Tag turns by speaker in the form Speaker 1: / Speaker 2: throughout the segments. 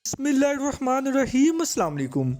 Speaker 1: بسم اللہ الرحمن الرحیم۔ السلام علیکم۔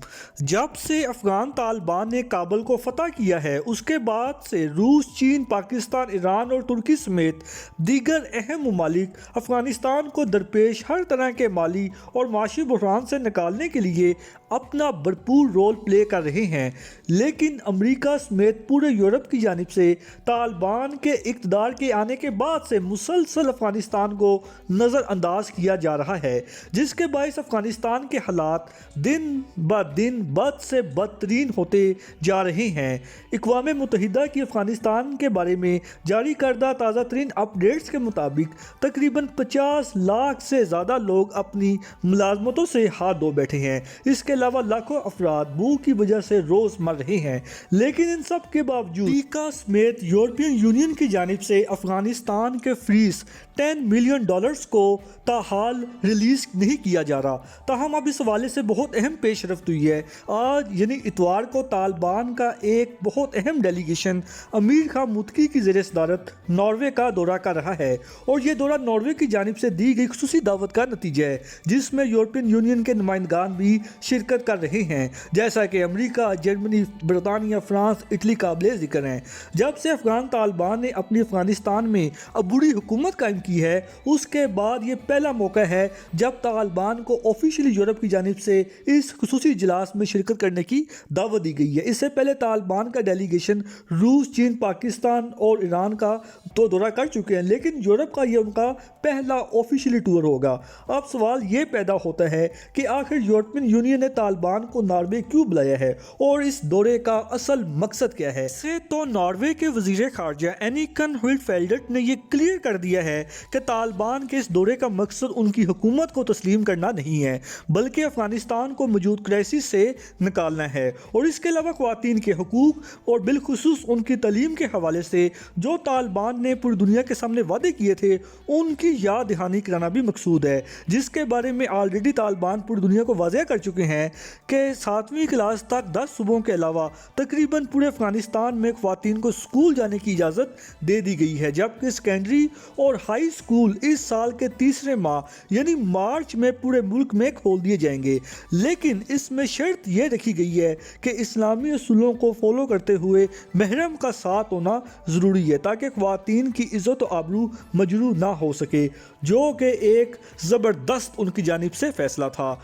Speaker 1: جب سے افغان طالبان نے کابل کو فتح کیا ہے اس کے بعد سے روس، چین، پاکستان، ایران اور ترکی سمیت دیگر اہم ممالک افغانستان کو درپیش ہر طرح کے مالی اور معاشی بحران سے نکالنے کے لیے اپنا بھرپور رول پلے کر رہے ہیں، لیکن امریکہ سمیت پورے یورپ کی جانب سے طالبان کے اقتدار کے آنے کے بعد سے مسلسل افغانستان کو نظر انداز کیا جا رہا ہے، جس کے باعث افغانستان کے حالات دن بہ دن بد سے بدترین ہوتے جا رہے ہیں۔ اقوام متحدہ کی افغانستان کے بارے میں جاری کردہ تازہ ترین اپ ڈیٹس کے مطابق تقریباً 50 لاکھ سے زیادہ لوگ اپنی ملازمتوں سے ہاتھ دھو بیٹھے ہیں۔ اس کے علاوہ لاکھوں افراد بھوک کی وجہ سے روز مر رہے ہیں، لیکن ان سب کے باوجود امریکہ سمیت یورپین یونین کی جانب سے افغانستان کے فریز $10 ملین کو تاحال ریلیز نہیں کیا جا رہا۔ تاہم اب اس حوالے سے بہت اہم پیش رفت ہوئی ہے۔ آج یعنی اتوار کو طالبان کا ایک بہت اہم ڈیلیگیشن امیر خان متقی کی زیر صدارت ناروے کا دورہ کر رہا ہے، اور یہ دورہ ناروے کی جانب سے دی گئی خصوصی دعوت کا نتیجہ ہے، جس میں یورپین یونین کے نمائندگان بھی شرکت کر رہے ہیں، جیسا کہ امریکہ، جرمنی، برطانیہ، فرانس، اٹلی قابل ذکر ہیں۔ جب سے افغان طالبان نے اپنی افغانستان میں عبوری حکومت قائم کی ہے، اس کے بعد یہ پہلا موقع ہے جب طالبان کو آفیشلی یورپ کی جانب سے اس خصوصی اجلاس میں شرکت کرنے کی دعوت دی گئی ہے۔ اس سے پہلے طالبان کا ڈیلیگیشن روس، چین، پاکستان اور ایران کا تو دورہ کر چکے ہیں، لیکن یورپ کا یہ ان کا پہلا آفیشلی ٹور ہوگا۔ اب سوال یہ پیدا ہوتا ہے کہ آخر یورپین یونین نے طالبان کو ناروے کیوں بلایا ہے اور اس دورے کا اصل مقصد کیا ہے؟ سے تو ناروے کے وزیر خارجہ اینیکن ہولفیلڈٹ نے یہ کلیئر کر دیا ہے کہ طالبان کے اس دورے کا مقصد ان کی حکومت کو تسلیم کرنا نہیں ہے، بلکہ افغانستان کو موجود کرائسس سے نکالنا ہے، اور اس کے علاوہ خواتین کے حقوق اور بالخصوص ان کی تعلیم کے حوالے سے جو طالبان نے پوری دنیا کے سامنے وعدے کیے تھے ان کی یاد دہانی کرانا بھی مقصود ہے، جس کے بارے میں آلریڈی طالبان پوری دنیا کو واضح کر چکے ہیں کہ 7ویں کلاس تک 10 صوبوں کے علاوہ تقریباً پورے افغانستان میں خواتین کو اسکول جانے کی اجازت دے دی گئی ہے، جبکہ سیکنڈری اور ہائی اسکول اس سال کے تیسرے ماہ یعنی مارچ میں پورے ملک میں کھول دیے جائیں گے، لیکن اس میں شرط یہ رکھی گئی ہے کہ اسلامی اصولوں کو فالو کرتے ہوئے محرم کا ساتھ ہونا ضروری ہے تاکہ خواتین کی عزت و آبرو مجروح نہ ہو سکے، جو کہ ایک زبردست ان کی جانب سے فیصلہ تھا،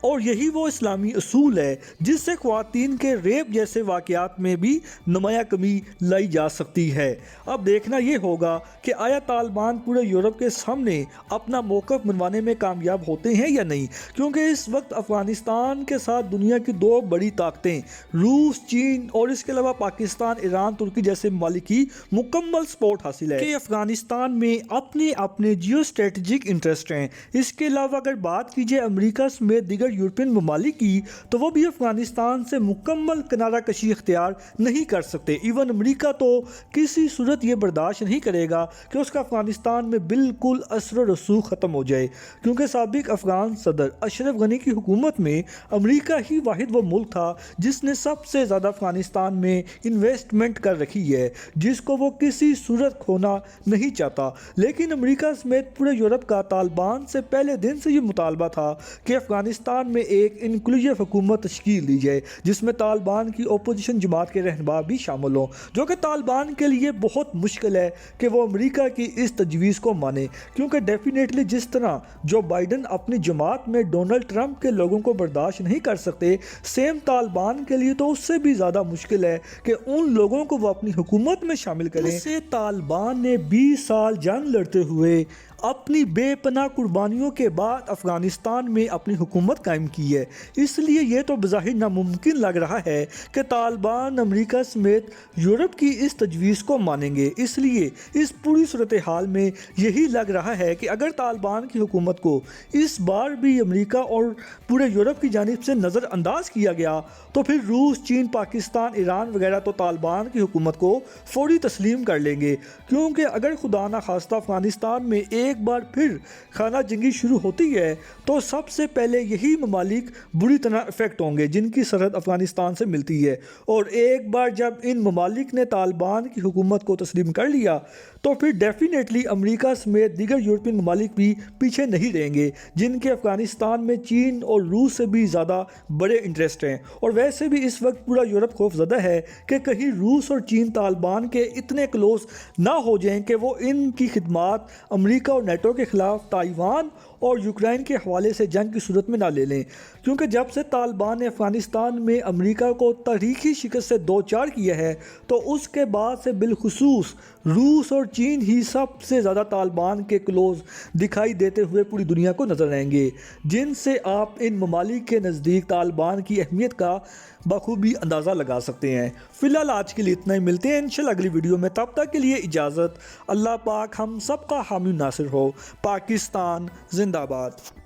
Speaker 1: اور یہی وہ اسلامی اصول ہے جس سے خواتین کے ریپ جیسے واقعات میں بھی نمایاں کمی لائی جا سکتی ہے۔ اب دیکھنا یہ ہوگا کہ آیا طالبان پورے یورپ کے سامنے اپنا موقف منوانے میں کامیاب ہوتے ہیں یا نہیں، کیونکہ اس وقت افغانستان کے ساتھ دنیا کی دو بڑی طاقتیں روس، چین اور اس کے علاوہ پاکستان، ایران، ترکی جیسے ممالک کی مکمل سپورٹ حاصل ہے کہ افغانستان میں اپنے جیو اسٹریٹجک انٹرسٹ ہیں۔ اس کے علاوہ اگر بات کی جائے امریکہ سمیت دیگر یورپین ممالک کی، تو وہ بھی افغانستان سے مکمل کنارہ کشی اختیار نہیں کر سکتے۔ ایون امریکہ تو کسی صورت یہ برداشت نہیں کرے گا کہ اس کا افغانستان میں بالکل اثر و رسوخ ختم ہو جائے، کیونکہ سابق افغان صدر اشرف غنی کی حکومت میں امریکہ ہی واحد وہ ملک تھا جس نے سب سے زیادہ افغانستان میں انویسٹمنٹ کر رکھی ہے، جس کو وہ کسی صورت کھونا نہیں چاہتا۔ لیکن امریکہ سمیت پورے یورپ کا طالبان سے پہلے دن سے یہ مطالبہ تھا کہ افغانستان میں ایک انکلوزیو حکومت تشکیل دی جائے جس میں طالبان کی اپوزیشن جماعت کے رہنما بھی شامل ہوں، جو کہ طالبان کے لیے بہت مشکل ہے کہ وہ امریکہ کی اس تجویز کو مانے، کیونکہ ڈیفینیٹلی جس طرح جو بائیڈن اپنی جماعت میں ڈونلڈ ٹرمپ کے لوگوں کو برداشت نہیں کر سکتے، سیم طالبان کے لیے تو اس سے بھی زیادہ مشکل ہے کہ ان لوگوں کو وہ اپنی حکومت میں شامل کریں۔ اس سے طالبان نے 20 سال جنگ لڑتے ہوئے اپنی بے پناہ قربانیوں کے بعد افغانستان میں اپنی حکومت قائم کی ہے، اس لیے یہ تو بظاہر ناممکن لگ رہا ہے کہ طالبان امریکہ سمیت یورپ کی اس تجویز کو مانیں گے۔ اس لیے اس پوری صورتحال میں یہی لگ رہا ہے کہ اگر طالبان کی حکومت کو اس بار بھی امریکہ اور پورے یورپ کی جانب سے نظر انداز کیا گیا تو پھر روس، چین، پاکستان، ایران وغیرہ تو طالبان کی حکومت کو فوری تسلیم کر لیں گے، کیونکہ اگر خدا نخواستہ افغانستان میں ایک بار پھر خانہ جنگی شروع ہوتی ہے تو سب سے پہلے یہی ممالک بری طرح افیکٹ ہوں گے جن کی سرحد افغانستان سے ملتی ہے، اور ایک بار جب ان ممالک نے طالبان کی حکومت کو تسلیم کر لیا تو پھر ڈیفینیٹلی امریکہ سمیت دیگر یورپین ممالک بھی پیچھے نہیں رہیں گے، جن کے افغانستان میں چین اور روس سے بھی زیادہ بڑے انٹرسٹ ہیں۔ اور ویسے بھی اس وقت پورا یورپ خوف زدہ ہے کہ کہیں روس اور چین طالبان کے اتنے کلوز نہ ہو جائیں کہ وہ ان کی خدمات امریکہ اور نیٹو کے خلاف تائیوان اور یوکرائن کے حوالے سے جنگ کی صورت میں نہ لے لیں، کیونکہ جب سے طالبان نے افغانستان میں امریکہ کو تاریخی شکست سے دوچار کیا ہے تو اس کے بعد سے بالخصوص روس اور چین ہی سب سے زیادہ طالبان کے کلوز دکھائی دیتے ہوئے پوری دنیا کو نظر آئیں گے، جن سے آپ ان ممالک کے نزدیک طالبان کی اہمیت کا بخوبی اندازہ لگا سکتے ہیں۔ فی الحال آج کے لیے اتنا ہی، ملتے ہیں انشاءاللہ اگلی ویڈیو میں، تب تک کے لیے اجازت۔ اللہ پاک ہم سب کا حامی ناصر ہو۔ پاکستان زندہ باد۔